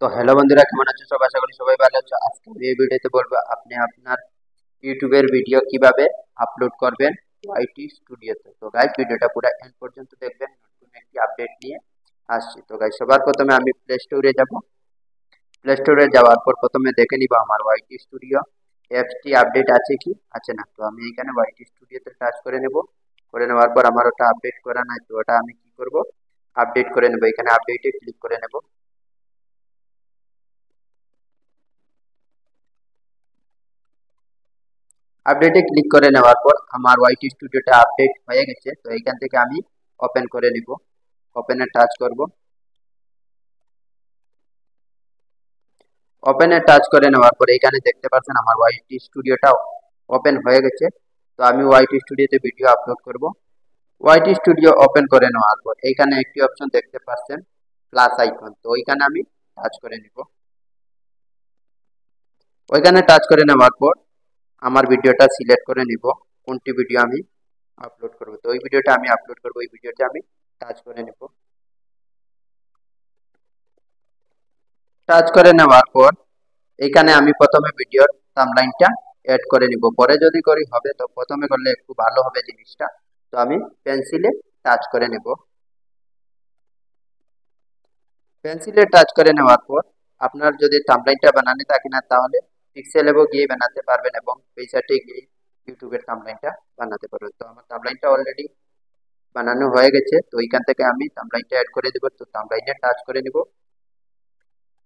তো হ্যালো বন্ধুরা, কেমন আছো সব? আশা করি সবাই ভালো আছো। আজকে আমি এই ভিডিওতে বলবো আপনি আপনার ইউটিউবের ভিডিও কিভাবে আপলোড করবেন ওয়াইটি স্টুডিওতে। তো গাইস, ভিডিওটা পুরো এন্ড পর্যন্ত দেখবেন, নতুন একটি আপডেট নিয়ে আসছি। তো গাইস, সবার প্রথমে আমি প্লে স্টোরে যাব। প্লে স্টোরে যাওয়ার পর প্রথমে দেখে নিব আমার ওয়াইটি স্টুডিও অ্যাপসটি আপডেট আছে কি আছে না। তো আমি এখানে ওয়াইটি স্টুডিওতে টাচ করে নেব। করে নেওয়ার পর আমার ওটা আপডেট করা নাই, তো ওটা আমি কি করব, আপডেট করে নেব। এখানে আপডেটে ক্লিক করে নেব। আপডেটে ক্লিক করে নেওয়ার পর আমার ওয়াইটি স্টুডিওটা আপডেট হয়ে গেছে। তো এইখান থেকে আমি ওপেন করে নিব। ওপেনে টাচ করব। ওপেনে টাচ করে নেওয়ার পর এখানে দেখতে পাচ্ছেন আমার ওয়াইটি স্টুডিওটা ওপেন হয়ে গেছে। তো আমি ওয়াইটি স্টুডিওতে ভিডিও আপলোড করব। ওয়াইটি স্টুডিও ওপেন করে নেওয়ার পর এইখানে একটি অপশন দেখতে পাচ্ছেন, প্লাস আইকন। তো ওইখানে আমি টাচ করে নিব। ওইখানে টাচ করে নেওয়ার পর আমার ভিডিওটা সিলেক্ট করে নিব, কোনটি ভিডিও আমি আপলোড করব। তো ওই ভিডিওটা আমি আপলোড করব, ওই ভিডিওটা আমি টাচ করে নেব। টাচ করে নেওয়ার পর এখানে আমি প্রথমে ভিডিওর থাম্বনেইলটা এড করে নিব। পরে যদি করি হবে, তো প্রথমে করলে একটু ভালো হবে জিনিসটা। তো আমি পেন্সিলে টাচ করে নেব। পেন্সিলে টাচ করে নেওয়ার পর আপনার যদি থাম্বনেইলটা বানানো থাকে না, তাহলে পিক্সেলেও গিয়ে বানাতে পারবেন এবং পেজে গিয়ে ইউটিউবের থাম্বনেইলটা বানাতে পারবেন। তো আমার থাম্বনেইলটা অলরেডি বানানো হয়ে গেছে। তো এইখান থেকে আমি থাম্বনেইলটা অ্যাড করে দেব। তো থাম্বনেইলে টাচ করে নিব।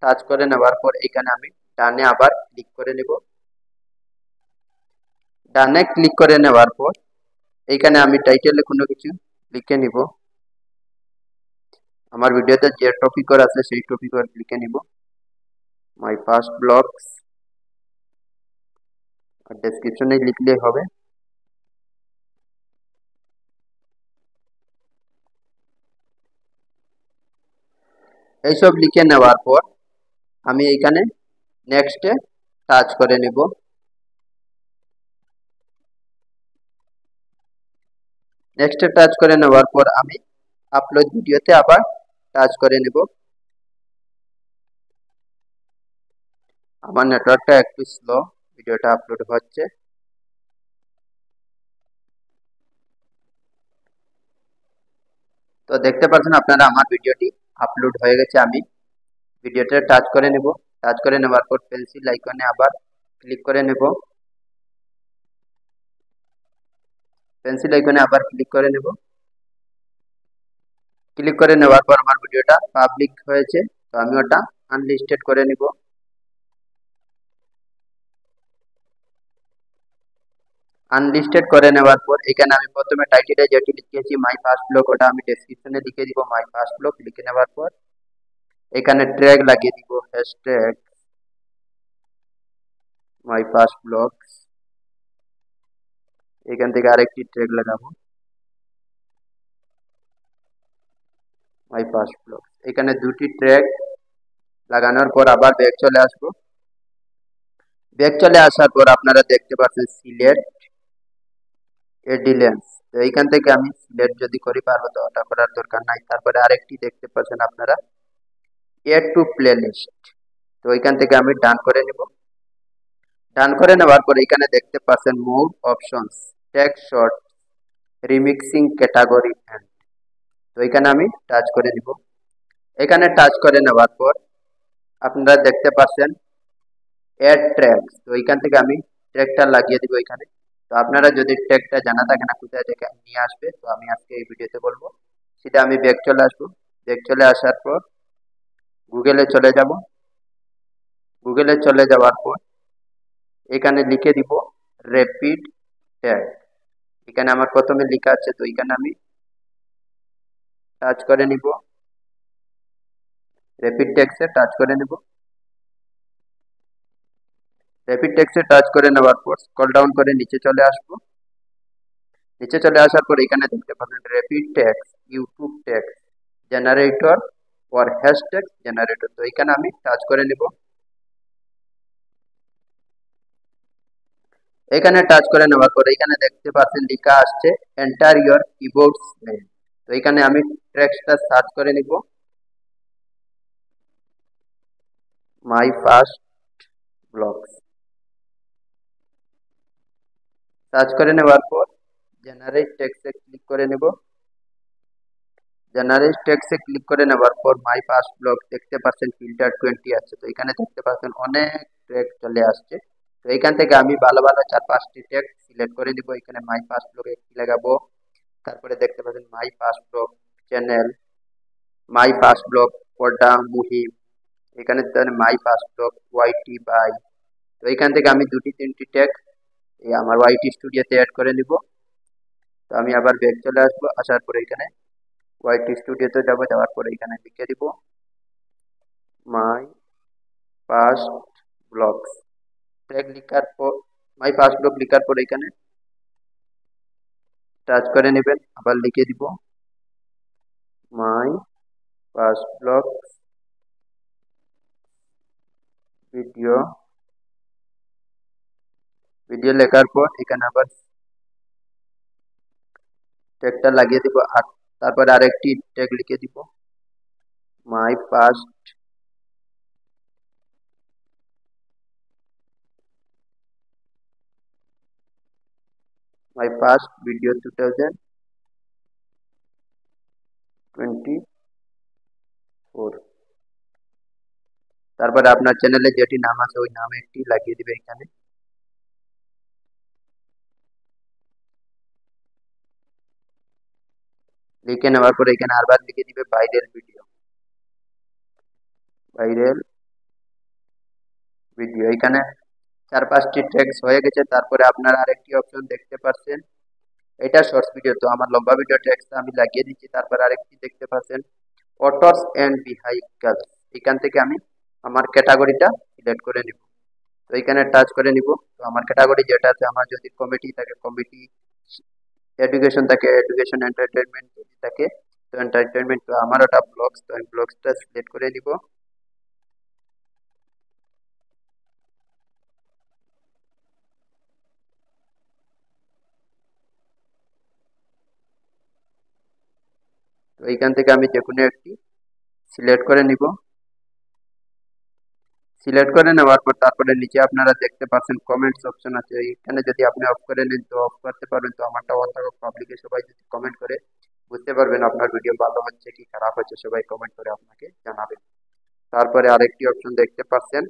টাচ করে নেওয়ার পর এখানে আমি ডানে আবার ক্লিক করে নেব। ডানে ক্লিক করে নেওয়ার পর এইখানে আমি টাইটেলে কোনো কিছু লিখে নিব। আমার ভিডিওতে যে টপিক আছে সেই টপিক লিখে নিব, মাই ফার্স্ট ব্লগস। আর ডেসক্রিপশনে লিখলেই হবে। এইসব লিখে নেওয়ার পর আমি এইখানে নেক্সটে টাচ করে নিব। নেক্সটে টাচ করে নেওয়ার পর আমি আপলোড ভিডিওতে আবার টাচ করে নেব। আমার নেটওয়ার্কটা একটু স্লো, ভিডিওটা আপলোড হচ্ছে। তো দেখতে পাচ্ছেন আপনারা আমার ভিডিওটি আপলোড হয়ে গেছে। আমি ভিডিওটা টাচ করে নেব। টাচ করে নেওয়ার পর পেন্সিল আইকনে আবার ক্লিক করে নেব। পেন্সিল আইকনে আবার ক্লিক করে নেব। ক্লিক করে নেওয়ার পর আমার ভিডিওটা পাবলিক হয়েছে। তো আমি ওটা আনলিস্টেড করে নিব। আনলিস্টেড করে নেওয়ার পর এখানে আমি প্রথমে টাইটেলে যেটি লিখেছি মাই ফার্স্ট ব্লগ, ওটা আমি ডেসক্রিপশনে লিখে দিব মাই ফার্স্ট ব্লগ। লিখে নেওয়ার পর এখানে ট্যাগ লাগিয়ে দিব, হ্যাশট্যাগ মাই ফার্স্ট ব্লগ। এখান থেকে আরেকটি ট্যাগ লাগাবো, মাই ফার্স্ট ব্লগ। এখানে দুটি ট্যাগ লাগানোর পর আবার ব্যাক চলে আসবো। ব্যাক চলে আসার পর আপনারা দেখতে পাচ্ছেন সিলেট এডিলেন্স। তো এইখান থেকে আমি সিলেট যদি করি পারবো, তো ওটা করার দরকার নাই। তারপরে আরেকটি দেখতে পাচ্ছেন আপনারা, এড টু প্লেলিস্ট। তো এইখান থেকে আমি ডান করে নেব। ডান করে নেওয়ার পর এখানে দেখতে পাচ্ছেন more options, text short, remixing category and. তো এখানে আমি টাচ করে দিব। এখানে টাচ করে নেওয়ার পর আপনারা দেখতে পাচ্ছেন এড ট্র্যাকস। তো এইখান থেকে আমি ট্র্যাকটা লাগিয়ে দিব এখানে। তো আপনারা যদি ট্র্যাকটা জানা থাকে না কোথায় থেকে নিয়ে আসবে, তো আমি আজকে এই ভিডিওতে বলবো। সেটা আমি ব্যাক চলে আসবো। ব্যাক চলে আসার পর গুগলে চলে যাব। গুগলে চলে যাওয়ার পর এখানে লিখে দিব র্যাপিড ট্যাগ। এখানে আমার প্রথমে লেখা আছে, তো এখানে আমি টাচ করে নিব। র্যাপিড ট্যাক্সে টাচ করে নেব। র্যাপিড ট্যাক্সে টাচ করে নেওয়ার পর স্ক্রল ডাউন করে নিচে চলে আসবো। নিচে চলে আসার পর এখানে দেখতে পাবেন rapid tax YouTube tax generator or hashtag generator. তো এখানে আমি টাচ করে নিব। এখানে টাচ করে নেওয়ার পর এখানে দেখতে পাচ্ছেন লেখা আসছে এন্টার ইওর কিবোর্ডস নেম। তো এখানে আমি ট্যাক্সটা সার্চ করে নিব। মাই ফার্স্ট ব্লগস সার্চ করে নেওয়ার পর জেনারেট টেক্সটে ক্লিক করে নেব। জেনারেট টেক্সটে ক্লিক করে নেওয়ার পর মাই ফার্স্ট ব্লগ দেখতে পাচ্ছেন ফিল্টার 20 আছে, তো এখানে দেখতে পাচ্ছেন অনেক ট্যাগ চলে আসছে। তো এখান থেকে আমি ভালো ভালো 4-5টি ট্যাগ সিলেক্ট করে দিব। এখানে মাই ফার্স্ট ব্লগে একটি লাগাবো, তারপরে দেখতে পাচ্ছেন my first blog channel, my first blog পর্দা মুহিম, এখানে my first blog YT by. তো এখান থেকে আমি 2-3টি ট্যাগ এই আমার ওয়াইটি স্টুডিওতে অ্যাড করে নিব। তো আমি আবার ব্যাক চলে আসবো, আসার পরে এখানে ওয়াইটি স্টুডিওতে যাবো, যাওয়ার পরে এখানে লিখে দিব মাই ফার্স্ট ব্লগস ট্যাগ লিখার পর মাই ফার্স্ট ব্লগ লিখার পর এখানে টাচ করে নেবেন, আবার লিখে দিব মাই ফার্স্ট ব্লগ ভিডিও। ভিডিও লেখার পর এখানে আবার ট্যাগটা লাগিয়ে দিব, আর তারপরে আরেকটি ট্যাগ লিখে দিব মাই ফার্স্ট ভিডিও 2024। তারপরে আপনার চ্যানেলে যেটি নাম আছে ওই নামে একটি লাগিয়ে দিবে এখানে। লিখে নেওয়ার পরে এখানে আবার লিখে দিবে ভাইরাল ভিডিও। এখানে 4-5টি ট্যাগস হয়ে গেছে। তারপরে আপনারা আরেকটি অপশন দেখতে পাচ্ছেন, এটা শর্টস ভিডিও, তো আমার লম্বা ভিডিও ট্যাগসটা আমি লাগিয়ে দিচ্ছি। তারপর আরেকটি দেখতে পাচ্ছেন অটোস এন্ড ভেহিকলস, এখান থেকে আমি আমার ক্যাটাগরিটা সিলেক্ট করে নিব। তো এখানে টাচ করে নিব। তো আমার ক্যাটাগরি যেটা আছে, আমার যদি কমেডি থাকে কমেডি, এডুকেশন থাকে এডুকেশন, এন্টারটেনমেন্ট যদি থাকে তো এন্টারটেনমেন্ট, তো আমার ওটা ব্লগস, তো আমি ব্লগসটা সিলেক্ট করে নিব। তো এইখান থেকে আমি যে কোনো একটি সিলেক্ট করে নিব। সিলেক্ট করে নেওয়ার পর তারপরে নিচে আপনারা দেখতে পাচ্ছেন কমেন্টস অপশন আছে, এখানে যদি আপনি অফ করে নেন তো অফ করতে পারবেন। তো আমারটা অন থাকুক, পাবলিকে সবাই যদি কমেন্ট করে বুঝতে পারবেন আপনার ভিডিও ভালো হচ্ছে কি খারাপ হচ্ছে, সবাই কমেন্ট করে আপনাকে জানাবেন। তারপরে আরেকটি অপশন দেখতে পাচ্ছেন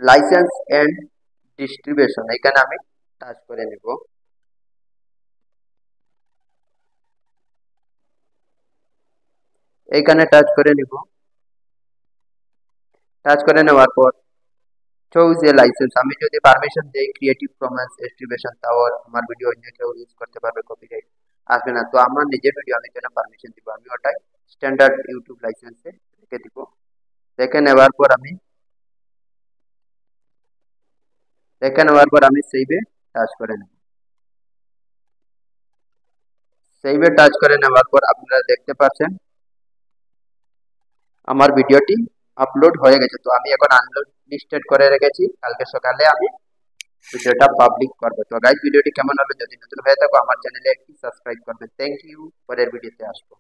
লাইসেন্স এন্ড ডিস্ট্রিবিউশন, এখানে আমি টাচ করে নিব। এইখানে টাচ করে নিব। টাচ করে নেওয়ার পর চুজ এ লাইসেন্স, আমি যদি পারমিশন দেই ক্রিয়েটিভ কমন্স ডিস্ট্রিবিউশন, তাও আমার ভিডিও অন্য কেউ ইউজ করতে পারবে, কপিরাইট আসবে না। তো আমার নিজের ভিডিও আমি কেন পারমিশন দিব, আমি ওটাই স্ট্যান্ডার্ড ইউটিউব লাইসেন্সে রেখে দিব। দেখে নেওয়ার পর আমি সেভে টাচ করে নেব। সেভে টাচ করে নেওয়ার পর আপনারা দেখতে পাচ্ছেন আমার ভিডিওটি আপলোড হয়ে গেছে। তো আমি এখন আনলিস্টেড করে রেখেছি, কালকে সকালে আমি ভিডিওটা পাবলিক করবো। তো গাইস ভিডিওটি কেমন হলো, যদি নতুন হয়ে থাকো আমার চ্যানেলে একটি সাবস্ক্রাইব করবেন। থ্যাংক ইউ, পরের ভিডিওতে আসবো।